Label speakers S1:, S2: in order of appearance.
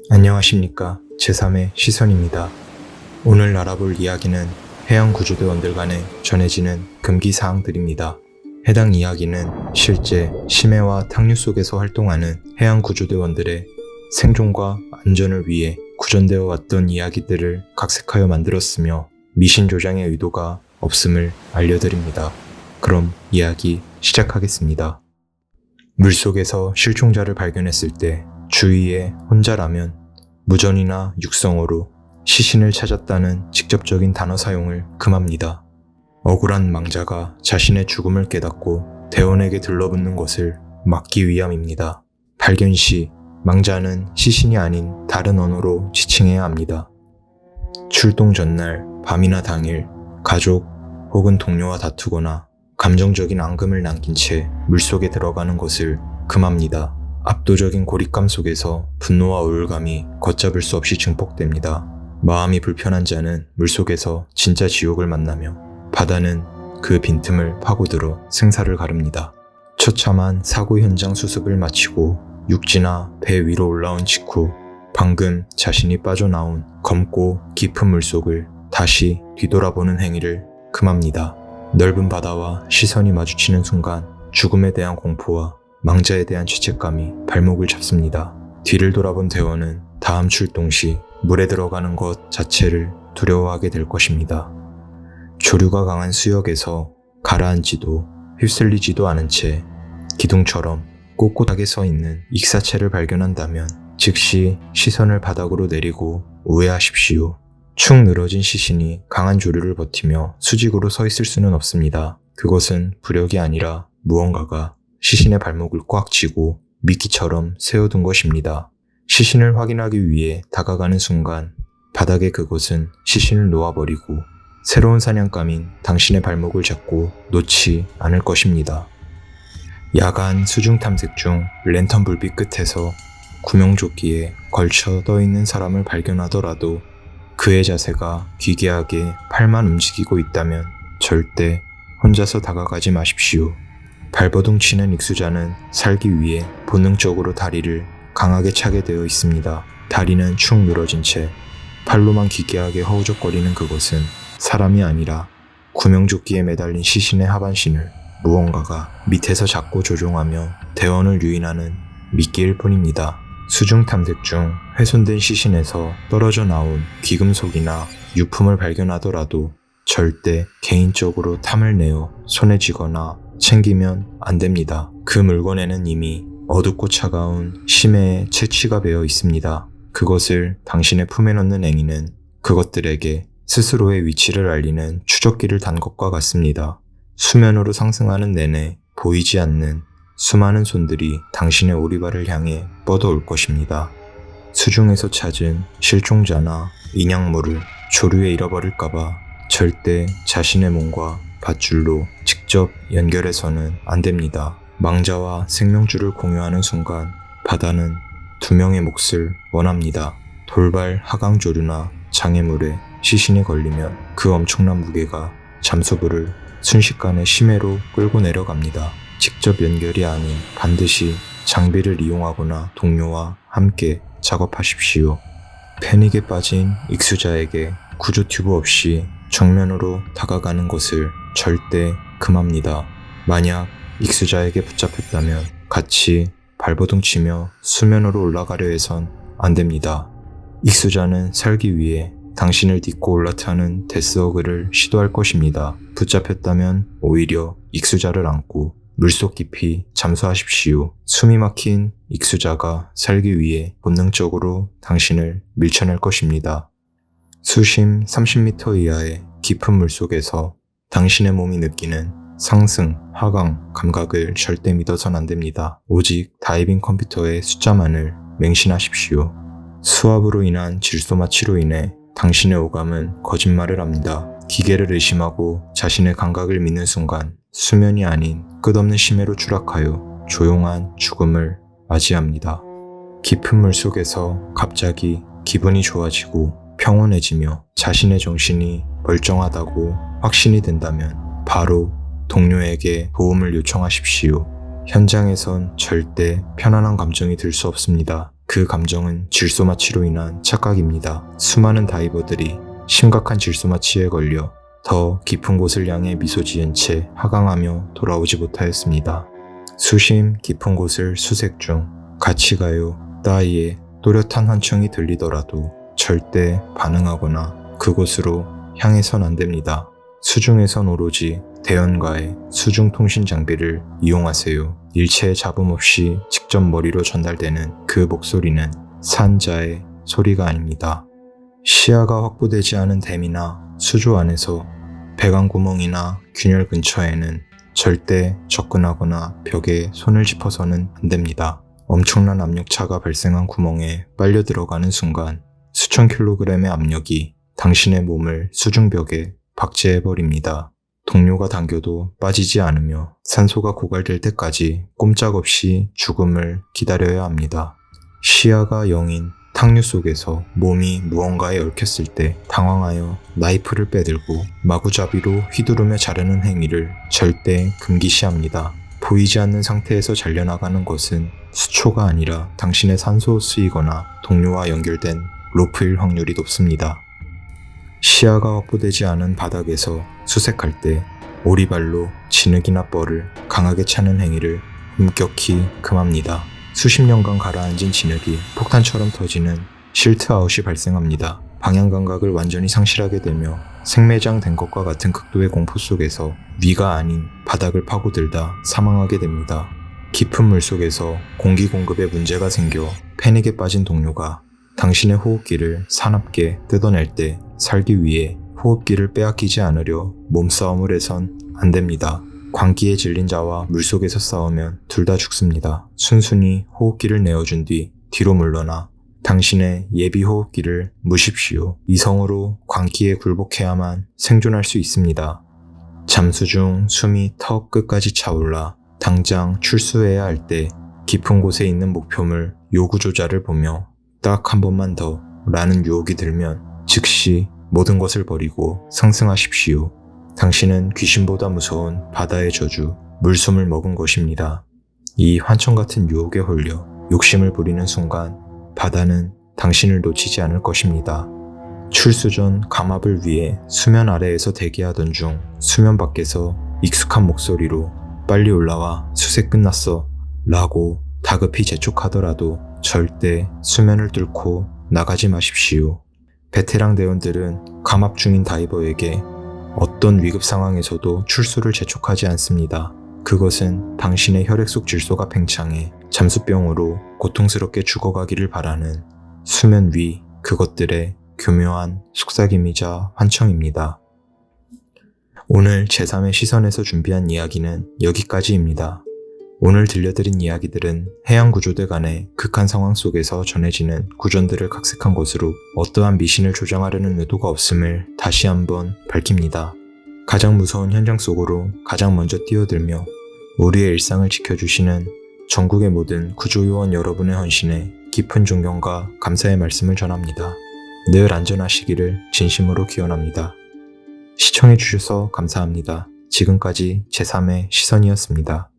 S1: 안녕하십니까. 제3의 시선입니다. 오늘 알아볼 이야기는 해양구조대원들 간에 전해지는 금기사항들입니다. 해당 이야기는 실제 심해와 탕류 속에서 활동하는 해양구조대원들의 생존과 안전을 위해 구전되어 왔던 이야기들을 각색하여 만들었으며 미신조장의 의도가 없음을 알려드립니다. 그럼 이야기 시작하겠습니다. 물속에서 실종자를 발견했을 때 주위에 혼자라면 무전이나 육성어로 시신을 찾았다는 직접적인 단어 사용을 금합니다. 억울한 망자가 자신의 죽음을 깨닫고 대원에게 들러붙는 것을 막기 위함입니다. 발견 시 망자는 시신이 아닌 다른 언어로 지칭해야 합니다. 출동 전날, 밤이나 당일, 가족 혹은 동료와 다투거나 감정적인 앙금을 남긴 채 물속에 들어가는 것을 금합니다. 압도적인 고립감 속에서 분노와 우울감이 걷잡을 수 없이 증폭됩니다. 마음이 불편한 자는 물속에서 진짜 지옥을 만나며 바다는 그 빈틈을 파고들어 생사를 가릅니다. 처참한 사고 현장 수습을 마치고 육지나 배 위로 올라온 직후 방금 자신이 빠져나온 검고 깊은 물속을 다시 뒤돌아보는 행위를 금합니다. 넓은 바다와 시선이 마주치는 순간 죽음에 대한 공포와 망자에 대한 죄책감이 발목을 잡습니다. 뒤를 돌아본 대원은 다음 출동 시 물에 들어가는 것 자체를 두려워하게 될 것입니다. 조류가 강한 수역에서 가라앉지도 휩쓸리지도 않은 채 기둥처럼 꼿꼿하게 서 있는 익사체를 발견한다면 즉시 시선을 바닥으로 내리고 우회하십시오. 축 늘어진 시신이 강한 조류를 버티며 수직으로 서 있을 수는 없습니다. 그것은 부력이 아니라 무언가가 시신의 발목을 꽉 쥐고 미끼처럼 세워둔 것입니다. 시신을 확인하기 위해 다가가는 순간 바닥에 그것은 시신을 놓아버리고 새로운 사냥감인 당신의 발목을 잡고 놓지 않을 것입니다. 야간 수중 탐색 중 랜턴 불빛 끝에서 구명조끼에 걸쳐 떠있는 사람을 발견하더라도 그의 자세가 기괴하게 팔만 움직이고 있다면 절대 혼자서 다가가지 마십시오. 발버둥 치는 익수자는 살기 위해 본능적으로 다리를 강하게 차게 되어 있습니다. 다리는 축 늘어진 채 팔로만 기괴하게 허우적거리는 그것은 사람이 아니라 구명조끼에 매달린 시신의 하반신을 무언가가 밑에서 잡고 조종하며 대원을 유인하는 미끼일 뿐입니다. 수중 탐색 중 훼손된 시신에서 떨어져 나온 귀금속이나 유품을 발견하더라도 절대 개인적으로 탐을 내어 손에 쥐거나 챙기면 안 됩니다. 그 물건에는 이미 어둡고 차가운 심해의 채취가 배어 있습니다. 그것을 당신의 품에 넣는 행위는 그것들에게 스스로의 위치를 알리는 추적기를 단 것과 같습니다. 수면으로 상승하는 내내 보이지 않는 수많은 손들이 당신의 오리발을 향해 뻗어올 것입니다. 수중에서 찾은 실종자나 인양물을 조류에 잃어버릴까봐 절대 자신의 몸과 밧줄로 직접 연결해서는 안 됩니다. 망자와 생명줄을 공유하는 순간 바다는 두 명의 몫을 원합니다. 돌발 하강조류나 장애물에 시신이 걸리면 그 엄청난 무게가 잠수부를 순식간에 심해로 끌고 내려갑니다. 직접 연결이 아닌 반드시 장비를 이용하거나 동료와 함께 작업하십시오. 패닉에 빠진 익수자에게 구조 튜브 없이 정면으로 다가가는 것을 절대 금합니다. 만약 익수자에게 붙잡혔다면 같이 발버둥 치며 수면으로 올라가려 해선 안 됩니다. 익수자는 살기 위해 당신을 딛고 올라타는 데스허그를 시도할 것입니다. 붙잡혔다면 오히려 익수자를 안고 물속 깊이 잠수하십시오. 숨이 막힌 익수자가 살기 위해 본능적으로 당신을 밀쳐낼 것입니다. 수심 30m 이하의 깊은 물속에서 당신의 몸이 느끼는 상승, 하강 감각을 절대 믿어선 안 됩니다. 오직 다이빙 컴퓨터의 숫자만을 맹신하십시오. 수압으로 인한 질소마취로 인해 당신의 오감은 거짓말을 합니다. 기계를 의심하고 자신의 감각을 믿는 순간 수면이 아닌 끝없는 심해로 추락하여 조용한 죽음을 맞이합니다. 깊은 물속에서 갑자기 기분이 좋아지고 평온해지며 자신의 정신이 멀쩡하다고 확신이 든다면 바로 동료에게 도움을 요청하십시오. 현장에선 절대 편안한 감정이 들 수 없습니다. 그 감정은 질소마취로 인한 착각입니다. 수많은 다이버들이 심각한 질소마취에 걸려 더 깊은 곳을 향해 미소 지은 채 하강하며 돌아오지 못하였습니다. 수심 깊은 곳을 수색 중 같이 가요 따위의 또렷한 환청이 들리더라도 절대 반응하거나 그곳으로 향해선 안 됩니다. 수중에선 오로지 대연과의 수중 통신 장비를 이용하세요. 일체의 잡음 없이 직접 머리로 전달되는 그 목소리는 산자의 소리가 아닙니다. 시야가 확보되지 않은 댐이나 수조 안에서 배관 구멍이나 균열 근처에는 절대 접근하거나 벽에 손을 짚어서는 안 됩니다. 엄청난 압력차가 발생한 구멍에 빨려 들어가는 순간 수천 킬로그램의 압력이 당신의 몸을 수중벽에 박제해버립니다. 동료가 당겨도 빠지지 않으며 산소가 고갈될 때까지 꼼짝없이 죽음을 기다려야 합니다. 시야가 0인 탕류 속에서 몸이 무언가에 얽혔을 때 당황하여 나이프를 빼들고 마구잡이로 휘두르며 자르는 행위를 절대 금기시합니다. 보이지 않는 상태에서 잘려나가는 것은 수초가 아니라 당신의 산소 수이거나 동료와 연결된 로프일 확률이 높습니다. 시야가 확보되지 않은 바닥에서 수색할 때 오리발로 진흙이나 뻘을 강하게 차는 행위를 엄격히 금합니다. 수십 년간 가라앉은 진흙이 폭탄처럼 터지는 실트아웃이 발생합니다. 방향 감각을 완전히 상실하게 되며 생매장된 것과 같은 극도의 공포 속에서 위가 아닌 바닥을 파고들다 사망하게 됩니다. 깊은 물속에서 공기 공급에 문제가 생겨 패닉에 빠진 동료가 당신의 호흡기를 사납게 뜯어낼 때 살기 위해 호흡기를 빼앗기지 않으려 몸싸움을 해선 안 됩니다. 광기에 질린 자와 물속에서 싸우면 둘 다 죽습니다. 순순히 호흡기를 내어준 뒤 뒤로 물러나 당신의 예비 호흡기를 무십시오. 이성으로 광기에 굴복해야만 생존할 수 있습니다. 잠수 중 숨이 턱 끝까지 차올라 당장 출수해야 할 때 깊은 곳에 있는 목표물 요구조자를 보며 딱 한 번만 더 라는 유혹이 들면 즉시 모든 것을 버리고 상승하십시오. 당신은 귀신보다 무서운 바다의 저주, 물숨을 먹은 것입니다. 이 환청 같은 유혹에 홀려 욕심을 부리는 순간 바다는 당신을 놓치지 않을 것입니다. 출수 전 감압을 위해 수면 아래에서 대기하던 중 수면 밖에서 익숙한 목소리로 빨리 올라와 수색 끝났어 라고 다급히 재촉하더라도 절대 수면을 뚫고 나가지 마십시오. 베테랑 대원들은 감압 중인 다이버에게 어떤 위급 상황에서도 출수를 재촉하지 않습니다. 그것은 당신의 혈액 속 질소가 팽창해 잠수병으로 고통스럽게 죽어가기를 바라는 수면 위 그것들의 교묘한 속삭임이자 환청입니다. 오늘 제3의 시선에서 준비한 이야기는 여기까지입니다. 오늘 들려드린 이야기들은 해양 구조대 간의 극한 상황 속에서 전해지는 구전들을 각색한 것으로 어떠한 미신을 조장하려는 의도가 없음을 다시 한번 밝힙니다. 가장 무서운 현장 속으로 가장 먼저 뛰어들며 우리의 일상을 지켜주시는 전국의 모든 구조요원 여러분의 헌신에 깊은 존경과 감사의 말씀을 전합니다. 늘 안전하시기를 진심으로 기원합니다. 시청해주셔서 감사합니다. 지금까지 제3의 시선이었습니다.